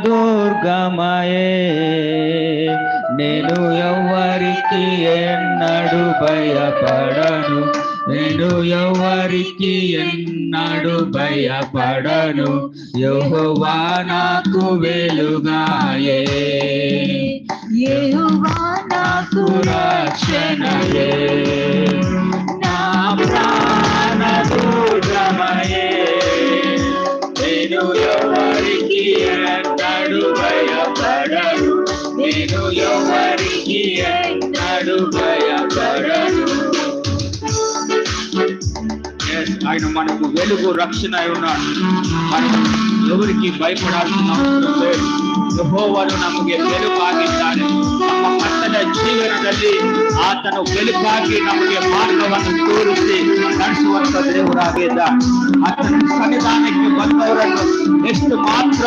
దుర్గమయే నేను ఎవ్వరికి ఎన్నడు భయపడను, నేను ఎవ్వరికి ఎన్నడు భయపడను. యెహోవా నాకు వెలుగాయే, యెహోవా నాకు రక్షణయే. నా ప్రాణ దుర్గమయే నేను ఎవరికి ఎన్నడు భయపడను, నేను ఎవరికి ఎన్నడు భయపడను. ఆయన మనకు వెలుగు రక్షణ అయి ఉన్నాడు. మనం ఎవరికి ಭಯಪಡಾಲ್సిన ಅವಶ್ಯಕ లేదు. ಯೆಹೋವನು ನಮಗೆ ಬೆಳಕಾಗಿದ್ದಾನೆ. ನಮ್ಮ ಕಷ್ಟದ ಜೀವನದಲ್ಲಿ ಆತನು ಬೆಳಕಾಗಿ ನಮಗೆ ಮಾರ್ಗವನ್ನು ತೋರಿಸಿ ನಡೆಸುವಂತ ದೇವರಾಗಿದ್ದಾನೆ. ಆತನ ಸನ್ನಿಧಾನಕ್ಕೆ ಬಂದವರನ್ನು ಎಷ್ಟು ಮಾತ್ರ